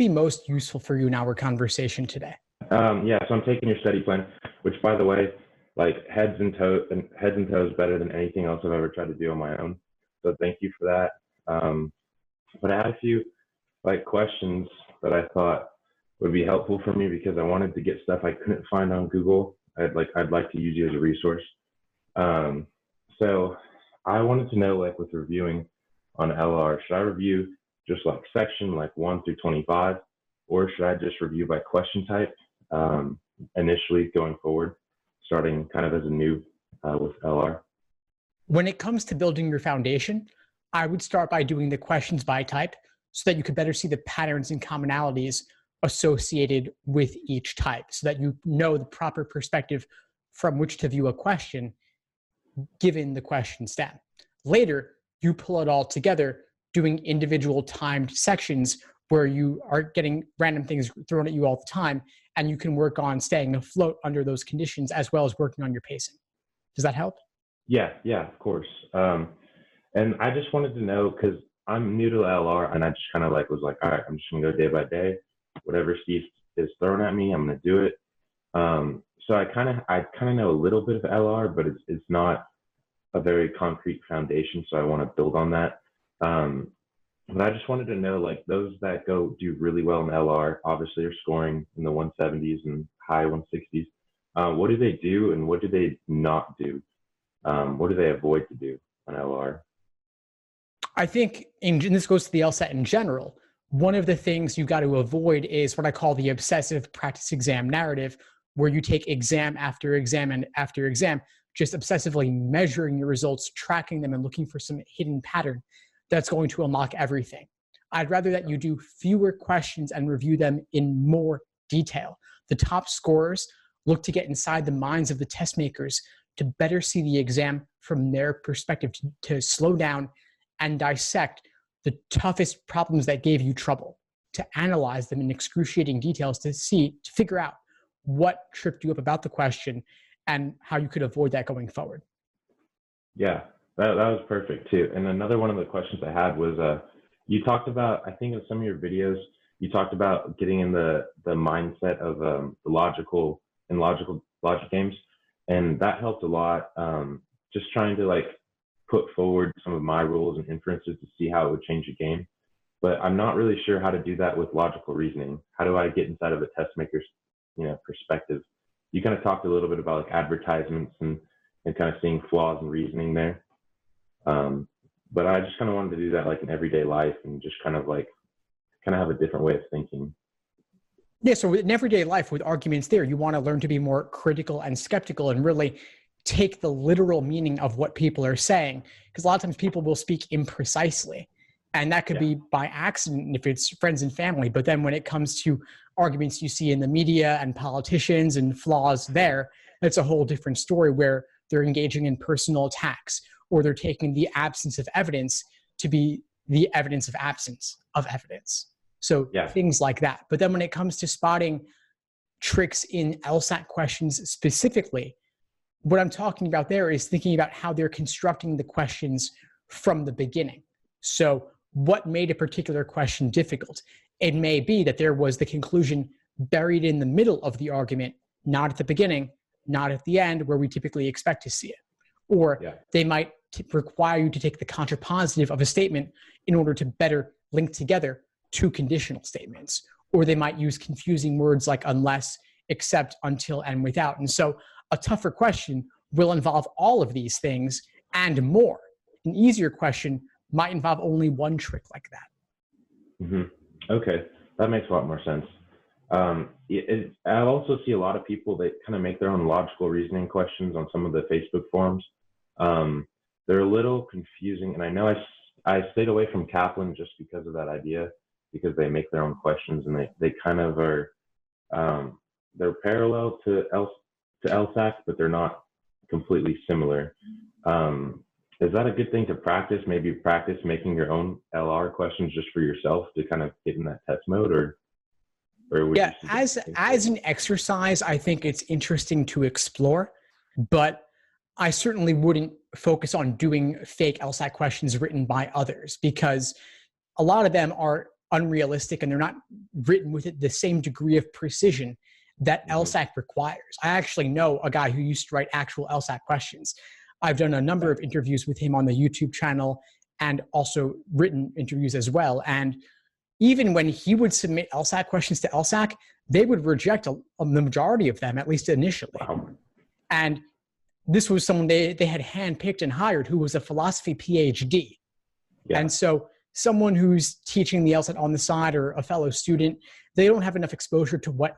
be most useful for you in our conversation today? Yeah, so I'm taking your study plan, which, by the way, like heads and toes better than anything else I've ever tried to do on my own. So thank you for that. But I had a few like questions that I thought would be helpful for me because I wanted to get stuff I couldn't find on Google. I'd like to use you as a resource. So I wanted to know, like, with reviewing on LR, should I review just like section like 1 through 25, or should I just review by question type initially going forward, starting kind of as a noob with LR? When it comes to building your foundation, I would start by doing the questions by type so that you could better see the patterns and commonalities associated with each type, so that you know the proper perspective from which to view a question given the question stem. Later, you pull it all together, doing individual timed sections where you are getting random things thrown at you all the time, and you can work on staying afloat under those conditions as well as working on your pacing. Does that help? Yeah, of course. And I just wanted to know, because I'm new to LR, and I just kind of like was like, all right, I'm just gonna go day by day. Whatever Steve is throwing at me, I'm gonna do it. So I kind of know a little bit of LR, but it's not a very concrete foundation. So I want to build on that. But I just wanted to know, like, those that do really well in LR, obviously are scoring in the 170s and high 160s. What do they do, and what do they not do? What do they avoid to do on LR? I think, and this goes to the LSAT in general, one of the things you got to avoid is what I call the obsessive practice exam narrative, where you take exam after exam and after exam, just obsessively measuring your results, tracking them, and looking for some hidden pattern that's going to unlock everything. I'd rather that you do fewer questions and review them in more detail. The top scorers look to get inside the minds of the test makers to better see the exam from their perspective, to slow down and dissect the toughest problems that gave you trouble, to analyze them in excruciating details, to figure out what tripped you up about the question and how you could avoid that going forward. Yeah, that was perfect too. And another one of the questions I had was, you talked about, I think in some of your videos, you talked about getting in the mindset of the logic games. And that helped a lot. Just trying to like put forward some of my rules and inferences to see how it would change the game. But I'm not really sure how to do that with logical reasoning. How do I get inside of the test maker's, perspective? You kind of talked a little bit about like advertisements and kind of seeing flaws in reasoning there. But I just kind of wanted to do that like in everyday life and just kind of have a different way of thinking. Yeah, so in everyday life with arguments there, you want to learn to be more critical and skeptical and really take the literal meaning of what people are saying. Because a lot of times people will speak imprecisely, and that could be by accident if it's friends and family. But then when it comes to arguments you see in the media and politicians and flaws there, it's a whole different story where they're engaging in personal attacks, or they're taking the absence of evidence to be the evidence of absence of evidence. So things like that. But then when it comes to spotting tricks in LSAT questions specifically, what I'm talking about there is thinking about how they're constructing the questions from the beginning. So what made a particular question difficult? It may be that there was the conclusion buried in the middle of the argument, not at the beginning, not at the end, where we typically expect to see it. Or they might require you to take the contrapositive of a statement in order to better link together two conditional statements. Or they might use confusing words like unless, except, until, and without. And so a tougher question will involve all of these things and more. An easier question might involve only one trick like that. Mm-hmm. Okay, that makes a lot more sense. I also see a lot of people that kind of make their own logical reasoning questions on some of the Facebook forums. They're a little confusing, and I know I stayed away from Kaplan just because of that idea, because they make their own questions and they kind of are, they're parallel to LSAC, but they're not completely similar. Is that a good thing to practice? Maybe practice making your own LR questions just for yourself to kind of get in that test mode, or would you as an exercise, I think it's interesting to explore, but I certainly wouldn't focus on doing fake LSAT questions written by others, because a lot of them are unrealistic and they're not written with the same degree of precision that LSAT requires. I actually know a guy who used to write actual LSAT questions. I've done a number of interviews with him on the YouTube channel and also written interviews as well. And even when he would submit LSAT questions to LSAC, they would reject the majority of them, at least initially. Wow. And this was someone they had handpicked and hired who was a philosophy PhD. Yeah. And so someone who's teaching the LSAT on the side or a fellow student, they don't have enough exposure to what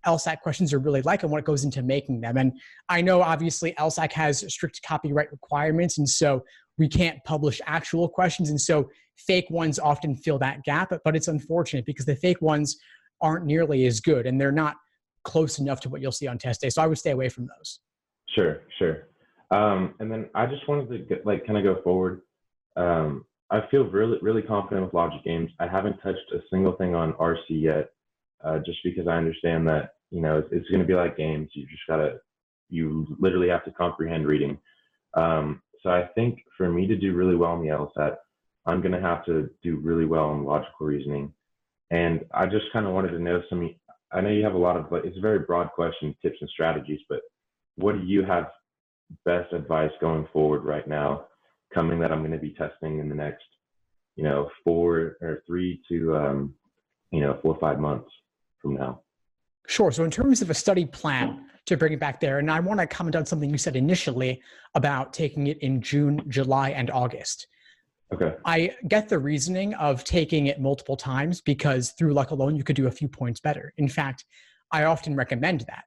LSAT questions are really like and what goes into making them. And I know obviously LSAC has strict copyright requirements, and so we can't publish actual questions. And so fake ones often fill that gap, but it's unfortunate because the fake ones aren't nearly as good and they're not close enough to what you'll see on test day. So I would stay away from those. Sure. And then I just wanted to kind of go forward. I feel really confident with logic games. I haven't touched a single thing on RC yet, just because I understand that, it's going to be like games. You literally have to comprehend reading. So I think for me to do really well in the LSAT, I'm going to have to do really well in logical reasoning. And I just kind of wanted to know I know you have a lot of, it's a very broad question, tips and strategies, but what do you have best advice going forward right now, coming that I'm going to be testing in the next, 4 or 5 months from now? Sure. So in terms of a study plan, to bring it back there, and I want to comment on something you said initially about taking it in June, July, and August. Okay. I get the reasoning of taking it multiple times because through luck alone, you could do a few points better. In fact, I often recommend that.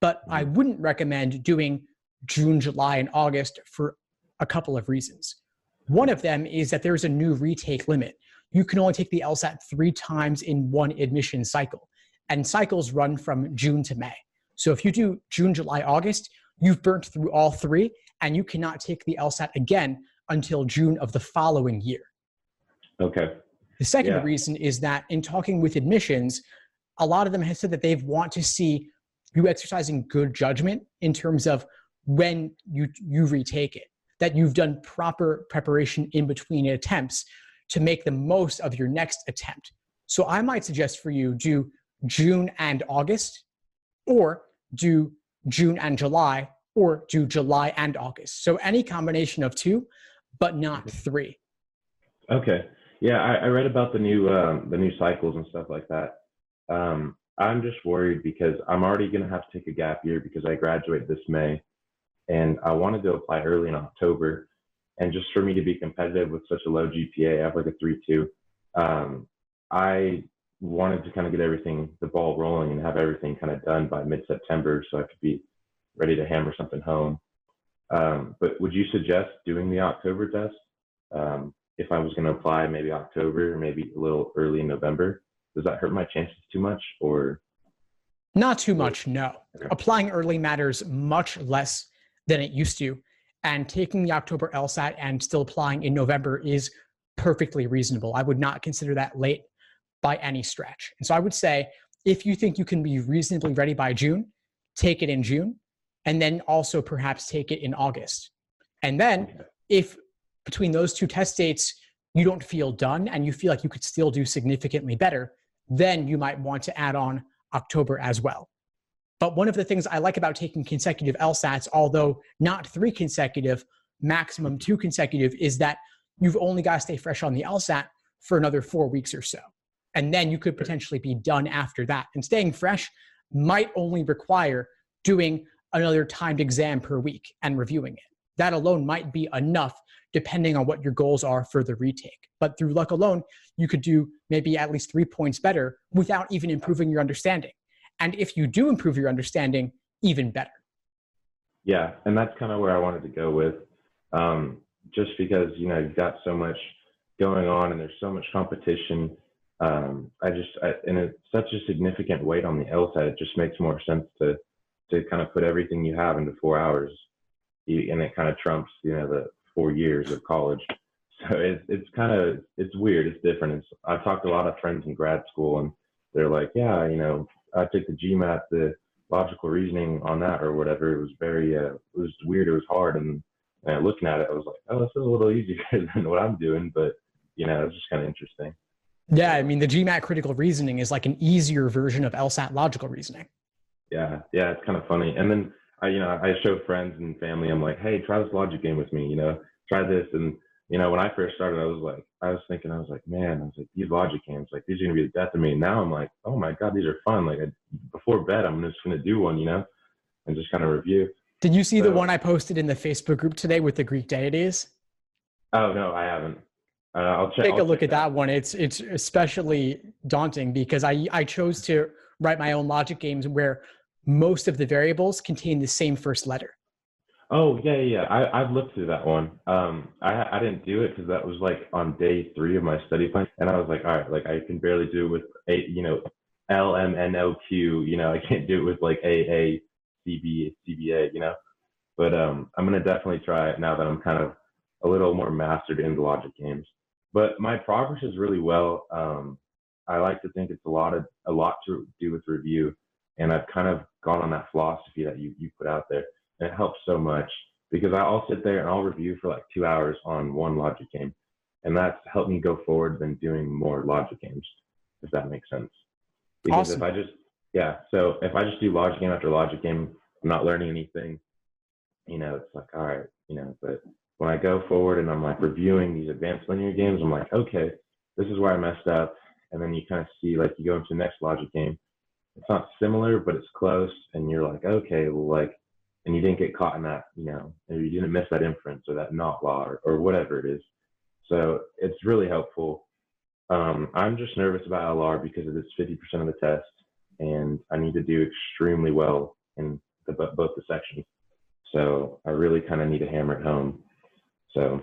But I wouldn't recommend doing June, July, and August for a couple of reasons. One of them is that there's a new retake limit. You can only take the LSAT 3 times in one admission cycle, and cycles run from June to May. So if you do June, July, August, you've burnt through all 3, and you cannot take the LSAT again until June of the following year. Okay. The second reason is that in talking with admissions, a lot of them have said that they want to see you exercising good judgment in terms of when you retake it, that you've done proper preparation in between attempts to make the most of your next attempt. So I might suggest for you do June and August, or do June and July, or do July and August. So any combination of 2, but not 3. Okay. Yeah, I read about the new cycles and stuff like that. I'm just worried because I'm already going to have to take a gap year because I graduate this May, and I wanted to apply early in October. And just for me to be competitive with such a low GPA, I have like a 3.2. I wanted to kind of get the ball rolling and have everything kind of done by mid-September so I could be ready to hammer something home. But would you suggest doing the October test if I was going to apply maybe October or maybe a little early in November? Does that hurt my chances too much, or? Not too much, no. Okay. Applying early matters much less than it used to. And taking the October LSAT and still applying in November is perfectly reasonable. I would not consider that late by any stretch. And so I would say, if you think you can be reasonably ready by June, take it in June, and then also perhaps take it in August. And then if between those 2 test dates, you don't feel done and you feel like you could still do significantly better, then you might want to add on October as well. But one of the things I like about taking consecutive LSATs, although not 3 consecutive, maximum 2 consecutive, is that you've only got to stay fresh on the LSAT for another 4 weeks or so. And then you could potentially be done after that. And staying fresh might only require doing another timed exam per week and reviewing it. That alone might be enough depending on what your goals are for the retake. But through luck alone, you could do maybe at least 3 points better without even improving your understanding. And if you do improve your understanding, even better. Yeah, and that's kind of where I wanted to go with, just because, you've got so much going on and there's so much competition. And it's such a significant weight on the LSAT, it just makes more sense to kind of put everything you have into 4 hours, and it kind of trumps, the 4 years of college. So it's weird. It's different. I've talked to a lot of friends in grad school, and they're like, yeah, I took the GMAT, the logical reasoning on that or whatever. It was it was weird. It was hard. And looking at it, I was like, oh, this is a little easier than what I'm doing. But, it's just kind of interesting. Yeah, I So mean, the GMAT critical reasoning is like an easier version of LSAT logical reasoning. yeah, it's kind of funny. And then I show friends and family. I'm like, hey, try this logic game with me. Try this. And when I first started, I was thinking, I was like, man, I was like, these logic games, like these are gonna be the death of me. And now I'm like, oh my god, these are fun. Like before bed, I'm just gonna do one, and just kind of review. Did you see the So, one I posted in the Facebook group today with the Greek deities? oh no, I haven't. I'll check. Take a I'll look check at that. that one. It's especially daunting because I chose to write my own logic games where most of the variables contain the same first letter. Oh yeah. I've looked through that one. I didn't do it because that was like on day 3 of my study plan, and I was like, all right, like I can barely do it with L M N O Q. I can't do it with like A C B C B A. But I'm gonna definitely try it now that I'm kind of a little more mastered in the logic games. But my progress is really well. I like to think it's a lot to do with review, and I've kind of gone on that philosophy that you put out there, and it helps so much because I'll sit there and I'll review for like 2 hours on one logic game, and that's helped me go forward than doing more logic games, if that makes sense. Because Awesome. so if I just do logic game after logic game, I'm not learning anything. It's like, all right, but when I go forward and I'm like reviewing these advanced linear games, I'm like, okay, this is where I messed up. And then you kind of see, like, you go into the next logic game. It's not similar, but it's close. And you're like, okay, well, like, and you didn't get caught in that, or you didn't miss that inference or that not law or whatever it is. So it's really helpful. I'm just nervous about LR because it is 50% of the test, and I need to do extremely well in both the sections. So I really kind of need to hammer it home. So,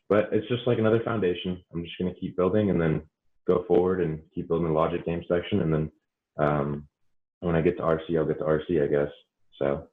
but it's just like another foundation. I'm just going to keep building and then go forward and keep building the logic game section. And then when I get to RC, I'll get to RC, I guess. So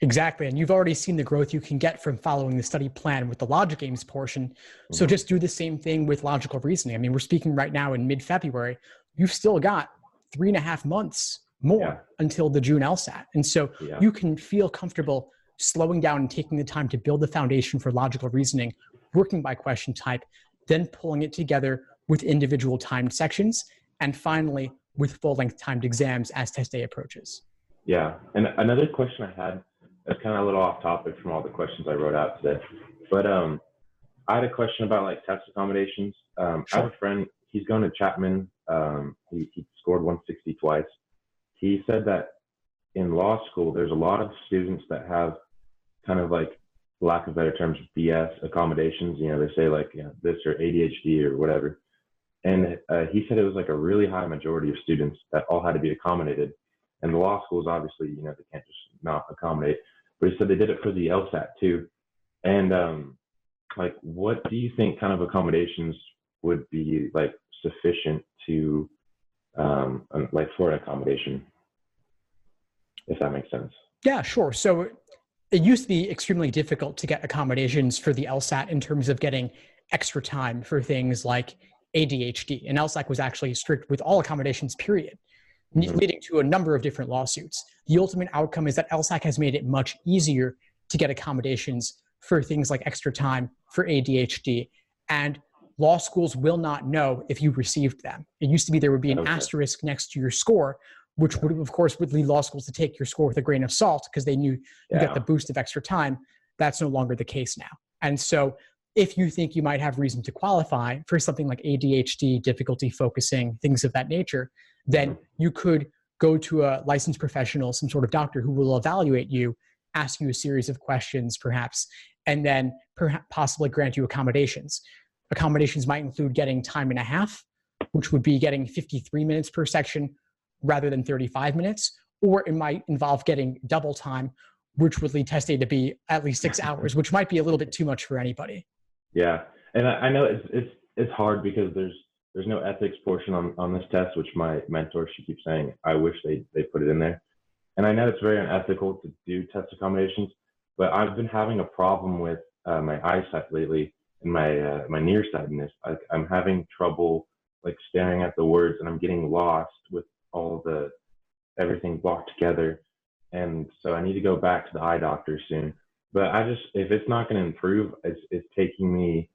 Exactly. And you've already seen the growth you can get from following the study plan with the logic games portion. So mhm. just do the same thing with logical reasoning. I mean, we're speaking right now in mid-February. You've still got 3.5 months Yeah, more until the June LSAT. And so yeah, you can feel comfortable slowing down and taking the time to build the foundation for logical reasoning, working by question type, then pulling it together with individual timed sections, and finally with full-length timed exams as test day approaches. yeah. And another question I had, that's kind of a little off topic from all the questions I wrote out today, but I had a question about like test accommodations. I have Sure. a friend, he's going to Chapman. He scored 160 twice. He said that in law school, there's a lot of students that have kind of like, lack of better terms, BS accommodations. They say like this or ADHD or whatever. And he said it was like a really high majority of students that all had to be accommodated. And the law schools, obviously, they can't just not accommodate. But he said they did it for the LSAT too. And like, what do you think kind of accommodations would be like sufficient to like for an accommodation, if that makes sense? Yeah, sure. So it used to be extremely difficult to get accommodations for the LSAT in terms of getting extra time for things like ADHD. And LSAC was actually strict with all accommodations, period, Mm-hmm. leading to a number of different lawsuits. The ultimate outcome is that LSAC has made it much easier to get accommodations for things like extra time for ADHD. And law schools will not know if you received them. It used to be there would be an Okay. asterisk next to your score, which would, of course, would lead law schools to take your score with a grain of salt because they knew you got the Yeah. boost of extra time. That's no longer the case now. And so if you think you might have reason to qualify for something like ADHD, difficulty focusing, things of that nature, then Mm-hmm. you could go to a licensed professional, some sort of doctor who will evaluate you, ask you a series of questions, perhaps, and then possibly grant you accommodations. Accommodations might include getting time and a half, which would be getting 53 minutes per section rather than 35 minutes, or it might involve getting double time, which would lead test day to be at least 6 hours, which might be a little bit too much for anybody. Yeah, and I know it's hard because there's no ethics portion on this test, which my mentor, she keeps saying I wish they put it in there. And I know it's very unethical to do test accommodations, but I've been having a problem with my eyesight lately and my nearsightedness. I'm having trouble like staring at the words, and I'm getting lost with all the everything blocked together. And so I need to go back to the eye doctor soon. But if it's not going to improve, it's taking me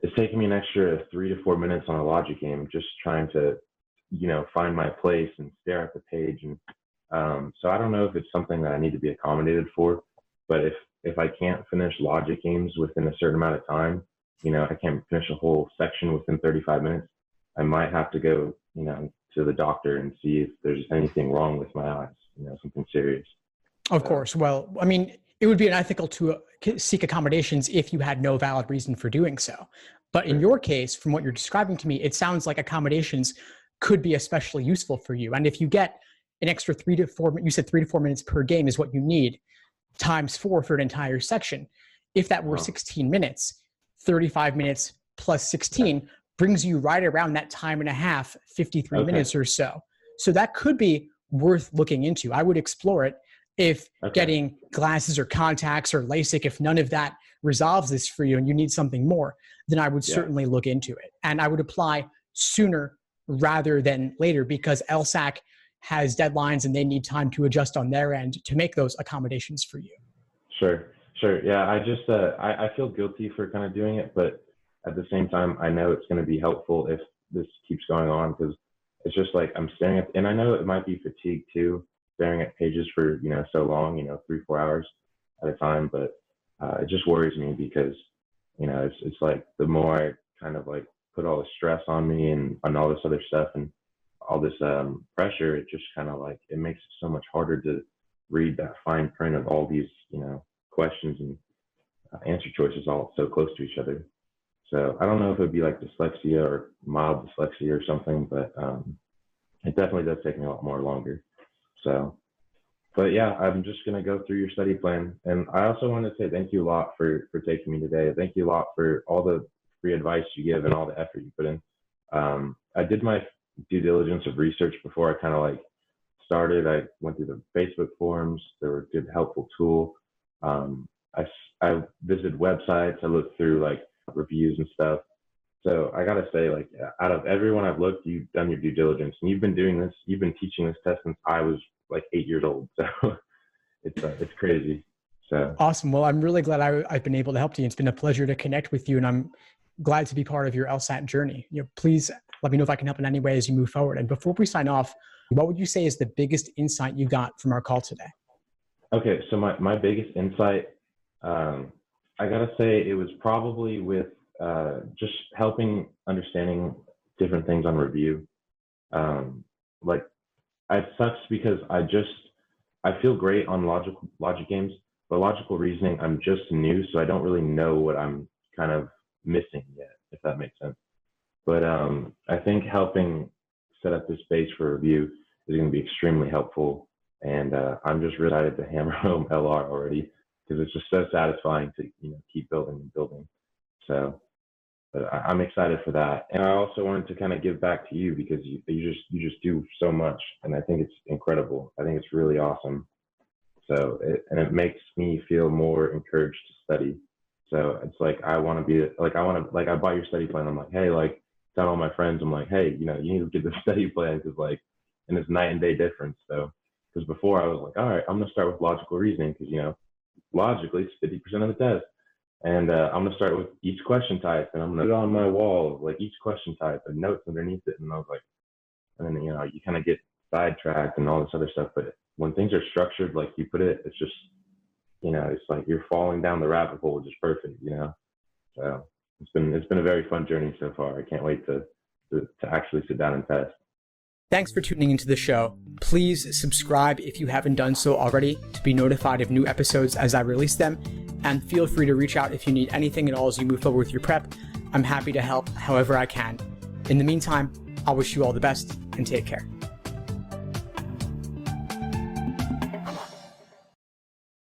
it's taking me an extra 3 to 4 minutes on a logic game, just trying to, find my place and stare at the page. And so I don't know if it's something that I need to be accommodated for, but if I can't finish logic games within a certain amount of time, I can't finish a whole section within 35 minutes, I might have to go, to the doctor and see if there's anything wrong with my eyes, something serious. Of course. Well, I mean, it would be unethical to seek accommodations if you had no valid reason for doing so. But in your case, from what you're describing to me, it sounds like accommodations could be especially useful for you. And if you get an extra 3 to 4, you said 3 to 4 minutes per game is what you need, times 4 for an entire section. If that were 16 minutes, 35 minutes plus 16 brings you right around that time and a half, 53 minutes or so. So that could be worth looking into. I would explore it. If getting glasses or contacts or LASIK, if none of that resolves this for you and you need something more, then I would certainly look into it. And I would apply sooner rather than later, because LSAC has deadlines and they need time to adjust on their end to make those accommodations for you. Sure. Yeah, I just, I feel guilty for kind of doing it, but at the same time, I know it's going to be helpful if this keeps going on, because it's just like I'm staring at, and I know it might be fatigue too, staring at pages for, so long, 3-4 hours at a time, but it just worries me because, it's like the more I kind of like put all the stress on me and all this other stuff and all this pressure, it just kind of like, it makes it so much harder to read that fine print of all these, questions and answer choices all so close to each other. So I don't know if it would be like dyslexia or mild dyslexia or something, but it definitely does take me a lot more longer. So, but yeah, I'm just going to go through your study plan. And I also want to say thank you a lot for taking me today. Thank you a lot for all the free advice you give and all the effort you put in. I did my due diligence of research before I kind of like started. I went through the Facebook forums. They were a good, helpful tool. I visited websites. I looked through like reviews and stuff. So I got to say, like, out of everyone I've looked, you've done your due diligence, and you've been doing this, you've been teaching this test since I was like 8 years old. So it's crazy. So awesome. Well, I'm really glad I've been able to help you. It's been a pleasure to connect with you, and I'm glad to be part of your LSAT journey. Please let me know if I can help in any way as you move forward. And before we sign off, what would you say is the biggest insight you got from our call today? Okay. So my biggest insight, I got to say it was probably with just helping understanding different things on review. Like it sucks because I feel great on logic games, but logical reasoning, I'm just new, so I don't really know what I'm kind of missing yet, if that makes sense. But I think helping set up this base for review is going to be extremely helpful. And I'm just really excited to hammer home LR already, because it's just so satisfying to keep building and building. So but I'm excited for that. And I also wanted to kind of give back to you, because you just do so much, and I think it's incredible. I think it's really awesome. So it makes me feel more encouraged to study. So it's like I bought your study plan. I'm like, hey, like tell all my friends, I'm like, hey, you need to get the study plan, because like, and it's night and day difference. So because before I was like, all right, I'm gonna start with logical reasoning, because logically it's 50% of the test. And I'm going to start with each question type, and I'm going to put it on my wall, like each question type and notes underneath it. And I was like, and then, you kind of get sidetracked and all this other stuff. But when things are structured, like you put it, it's just, it's like you're falling down the rabbit hole, just perfect, So it's been a very fun journey so far. I can't wait to actually sit down and test. Thanks for tuning into the show. Please subscribe if you haven't done so already to be notified of new episodes as I release them. And feel free to reach out if you need anything at all as you move forward with your prep. I'm happy to help however I can. In the meantime, I'll wish you all the best and take care.